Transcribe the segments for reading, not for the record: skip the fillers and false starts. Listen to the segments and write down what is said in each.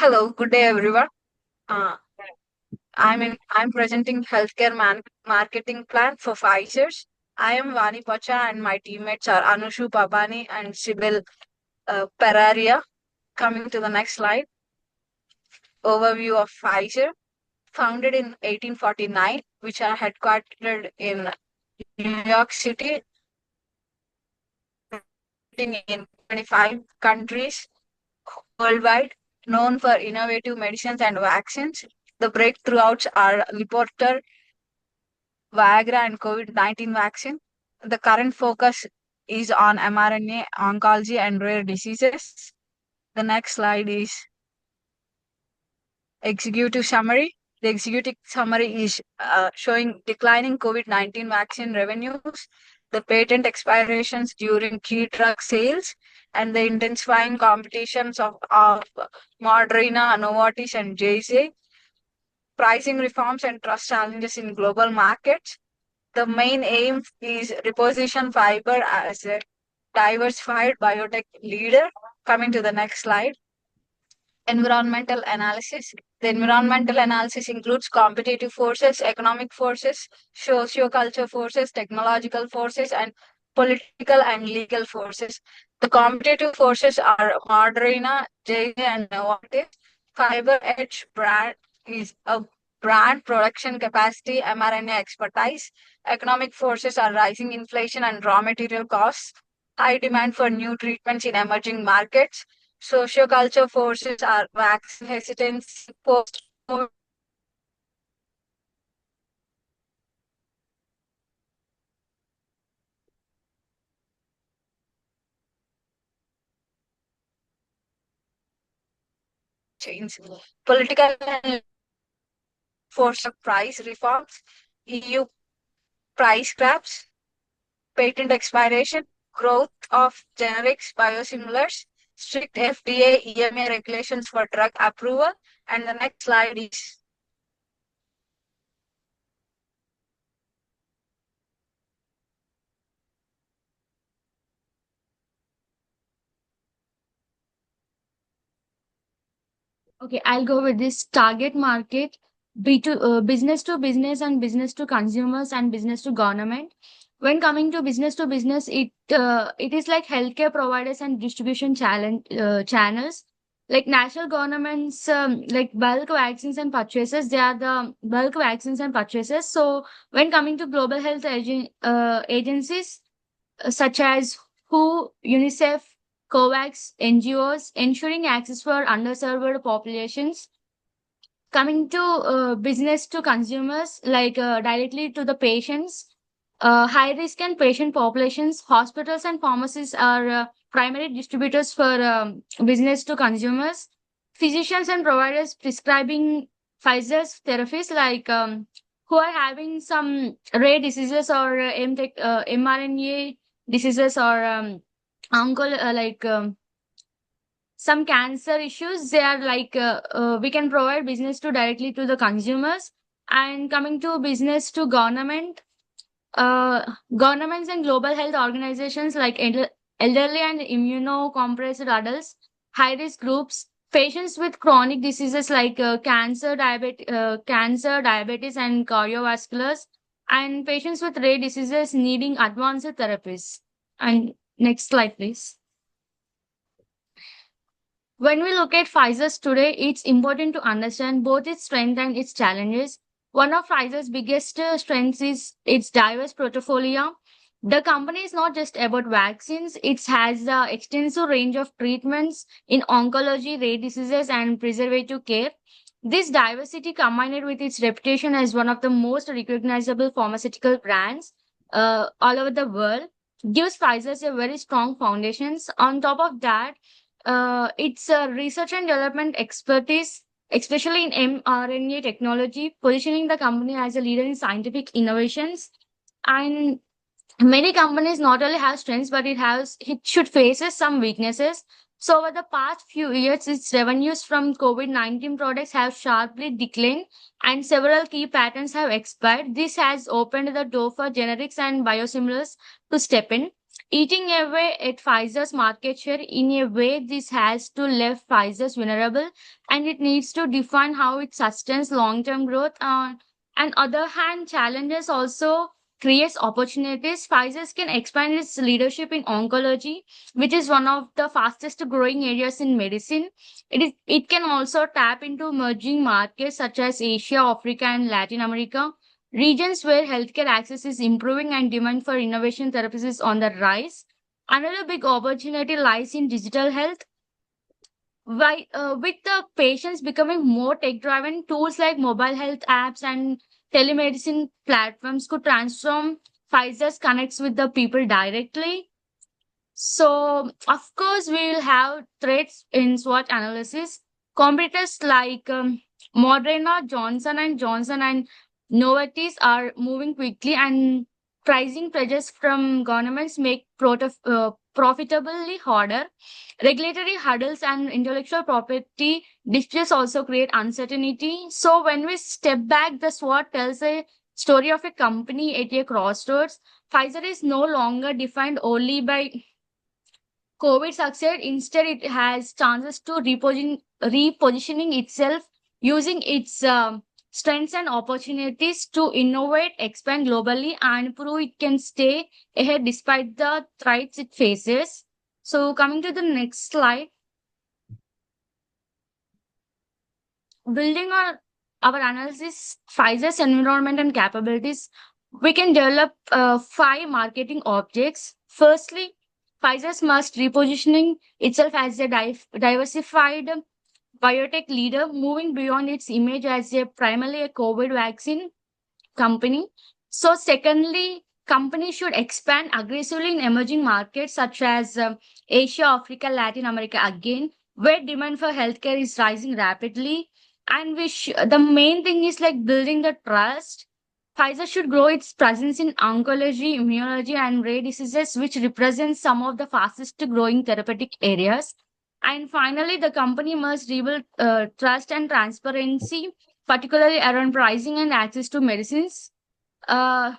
Hello, good day everyone. Uh, I'm presenting healthcare marketing plan for Pfizer. I am Vani Pacha and my teammates are Anushu Papani and Sibyl Peraria. Coming to the next slide, overview of Pfizer. Founded in 1849, which are headquartered in New York City, in 25 countries worldwide, known for innovative medicines and vaccines. The breakthroughs are Lipotor, Viagra and COVID-19 vaccine. The current focus is on mRNA, oncology, and rare diseases. The next slide is executive summary. The executive summary is showing declining COVID-19 vaccine revenues, the patent expirations during key drug sales, and the intensifying competitions of Moderna, Novartis, and J&J, pricing reforms and trust challenges in global markets. The main aim is reposition fiber as a diversified biotech leader. Coming to the next slide, environmental analysis. The environmental analysis includes competitive forces, economic forces, socio-culture forces, technological forces, and political and legal forces. The competitive forces are Moderna, J&J, and Novartis. Fiber Edge brand is a brand production capacity, mRNA expertise. Economic forces are rising inflation and raw material costs, high demand for new treatments in emerging markets. Socioculture forces are vaccine hesitance, post change, political and force of price reforms, EU price caps, patent expiration, growth of generics, biosimilars, strict FDA, EMA regulations for drug approval. And the next slide is Okay, I'll go with this target market, business to business and business to consumers and business to government. When coming to business, it is like healthcare providers and distribution channels, like national governments, like bulk vaccines and purchases. They are the bulk vaccines and purchases. So when coming to global health agencies, such as WHO, UNICEF, COVAX, NGOs, ensuring access for underserved populations. Coming to business to consumers, like directly to the patients, high risk and patient populations, hospitals and pharmacies are primary distributors for business to consumers. Physicians and providers prescribing Pfizer's therapies, like who are having some rare diseases or mRNA diseases or some cancer issues. They are like we can provide business to directly to the consumers. And coming to business to government, governments and global health organizations, like elderly and immunocompressed adults, high risk groups, patients with chronic diseases like cancer, diabetes, and cardiovasculars, and patients with rare diseases needing advanced therapies. And next slide, please. When we look at Pfizer's today, it's important to understand both its strengths and its challenges. One of Pfizer's biggest strengths is its diverse portfolio. The company is not just about vaccines, it has the extensive range of treatments in oncology, rare diseases, and preservative care. This diversity, combined with its reputation as one of the most recognizable pharmaceutical brands all over the world, gives Pfizer a very strong foundations. On top of that, its research and development expertise, especially in mRNA technology, positioning the company as a leader in scientific innovations. And many companies not only have strengths, but it should faces some weaknesses. So over the past few years, its revenues from COVID-19 products have sharply declined and several key patents have expired. This has opened the door for generics and biosimilars to step in. eating away at Pfizer's market share. In a way, this has to left Pfizer's vulnerable, and it needs to define how it sustains long-term growth. On other hand, challenges also creates opportunities. Pfizer can expand its leadership in oncology, which is one of the fastest growing areas in medicine. It can also tap into emerging markets such as Asia, Africa, and Latin America, regions where healthcare access is improving and demand for innovation therapies is on the rise. Another big opportunity lies in digital health. With the patients becoming more tech driven, tools like mobile health apps and telemedicine platforms could transform Pfizer's connects with the people directly. So, of course, we will have threats in SWOT analysis. Competitors like Moderna, Johnson and Johnson, and Novartis are moving quickly, and pricing pressures from governments make profitably harder. Regulatory hurdles and intellectual property disputes also create uncertainty. So, when we step back, the SWOT tells a story of a company at a crossroads. Pfizer is no longer defined only by COVID succeed. Instead, it has chances to repositioning itself using its strengths and opportunities to innovate, expand globally, and prove it can stay ahead despite the threats it faces. So, coming to the next slide, building on our analysis, Pfizer's environment and capabilities, we can develop 5 marketing objects. Firstly, Pfizer's must repositioning itself as a diversified biotech leader, moving beyond its image as a primarily a COVID vaccine company. So, secondly, companies should expand aggressively in emerging markets such as Asia, Africa, Latin America again, where demand for healthcare is rising rapidly. And the main thing is like building the trust. Pfizer should grow its presence in oncology, immunology, and rare diseases, which represents some of the fastest growing therapeutic areas. And finally, the company must rebuild trust and transparency, particularly around pricing and access to medicines. Uh,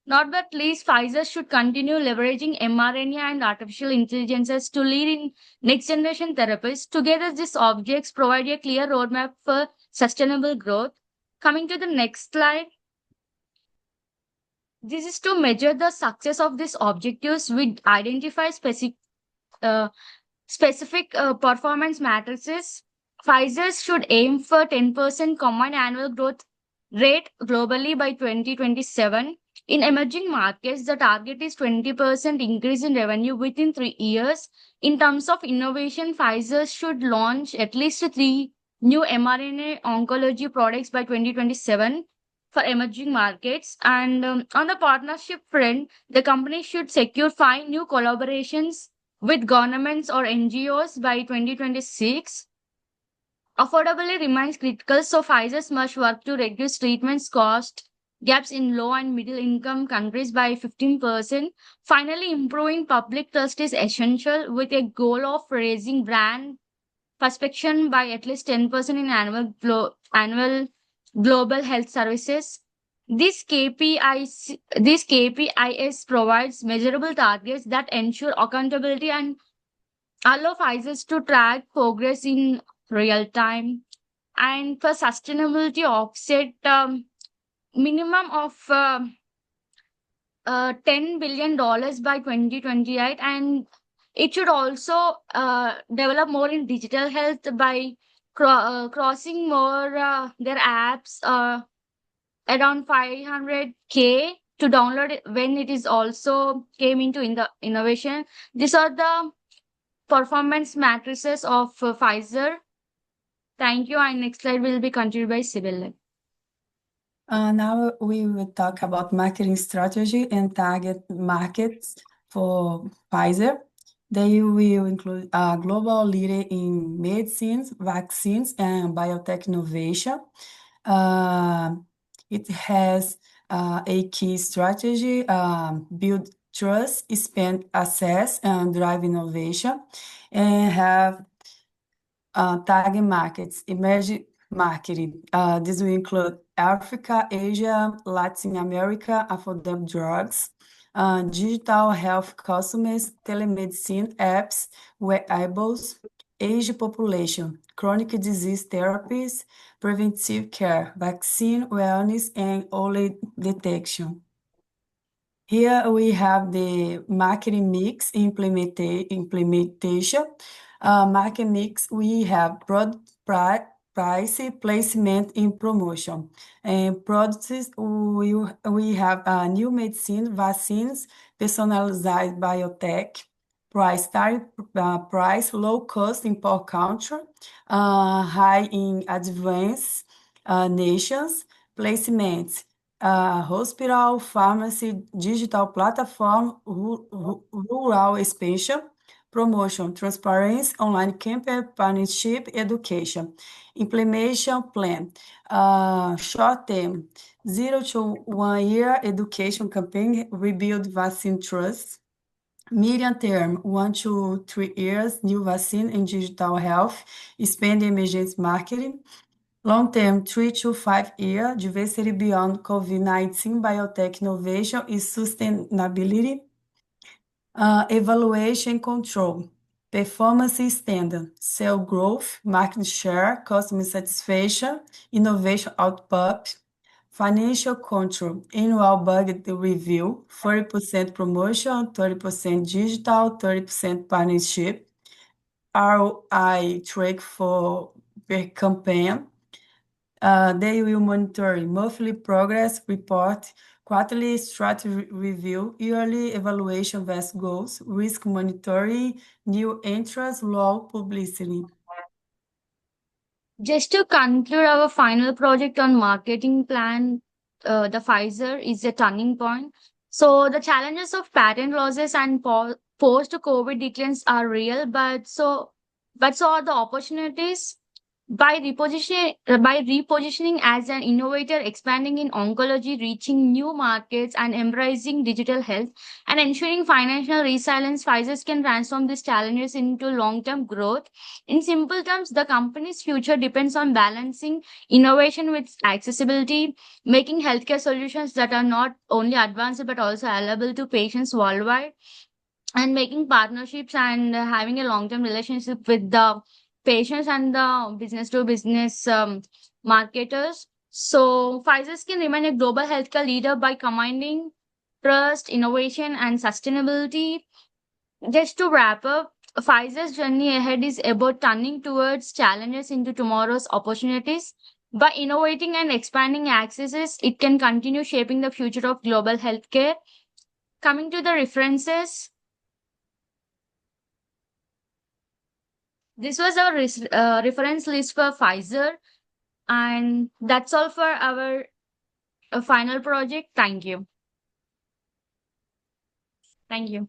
Not but least, Pfizer should continue leveraging mRNA and artificial intelligences to lead in next generation therapies. Together, these objects provide a clear roadmap for sustainable growth. Coming to the next slide, this is to measure the success of these objectives. We identify uh, specific performance matrices. Pfizer should aim for 10% combined annual growth rate globally by 2027. In emerging markets, the target is 20% increase in revenue within 3 years. In terms of innovation, Pfizer should launch at least 3 new mRNA oncology products by 2027 for emerging markets. And on the partnership front, the company should secure 5 new collaborations with governments or NGOs by 2026. Affordability remains critical, so Pfizer must work to reduce treatments cost gaps in low and middle income countries by 15%. Finally, improving public trust is essential with a goal of raising brand perception by at least 10% in annual global health services. This KPIs provides measurable targets that ensure accountability and allow Pfizer to track progress in real time. And for sustainability offset, minimum of $10 billion by 2028, and it should also develop more in digital health by crossing more their apps around 500K to download it when it is also came into in the innovation. These are the performance matrices of Pfizer. Thank you. And next slide will be continued by Sibylle. Now we will talk about marketing strategy and target markets for Pfizer. They will include a global leader in medicines, vaccines, and biotech innovation. It has a key strategy, build trust, expand access, and drive innovation, and have target markets, emerging marketing. This will include Africa, Asia, Latin America, affordable drugs, digital health customers, telemedicine apps, wearables, aged population, chronic disease therapies, preventive care, vaccine wellness, and early detection. Here we have the marketing mix implementation. Market mix, we have product price, placement, and promotion. And products, we have new medicine, vaccines, personalized biotech, price, low cost in poor country, high in advanced nations, placements, hospital, pharmacy, digital platform, rural expansion, promotion, transparency, online campaign, partnership, education. Implementation plan, short term, 0 to 1 year education campaign, rebuild vaccine trust. Medium term, 1 to 3 years, new vaccine and digital health, expand emergency marketing. Long term, 3 to 5 year, diversity beyond COVID-19, biotech innovation is sustainability. Evaluation control, performance standard, sales growth, market share, customer satisfaction, innovation output, financial control, annual budget review, 40% promotion, 30% digital, 30% partnership, ROI track for per campaign. They will monitor monthly progress report, quarterly strategy review, yearly evaluation versus goals, risk monitoring, new entrants, law publicity. Just to conclude our final project on marketing plan, the Pfizer is a turning point. So the challenges of patent losses and post-COVID declines are real, but so are the opportunities. By repositioning as an innovator, expanding in oncology, reaching new markets, and embracing digital health, and ensuring financial resilience, Pfizer can transform these challenges into long-term growth. In simple terms, the company's future depends on balancing innovation with accessibility, making healthcare solutions that are not only advanced but also available to patients worldwide, and making partnerships and having a long-term relationship with the patients and the business to business marketers. So Pfizer can remain a global healthcare leader by combining trust, innovation, and sustainability. Just to wrap up, Pfizer's journey ahead is about turning towards challenges into tomorrow's opportunities. By innovating and expanding accesses, it can continue shaping the future of global healthcare. Coming to the references, this was our reference list for Pfizer, and that's all for our final project. Thank you. Thank you.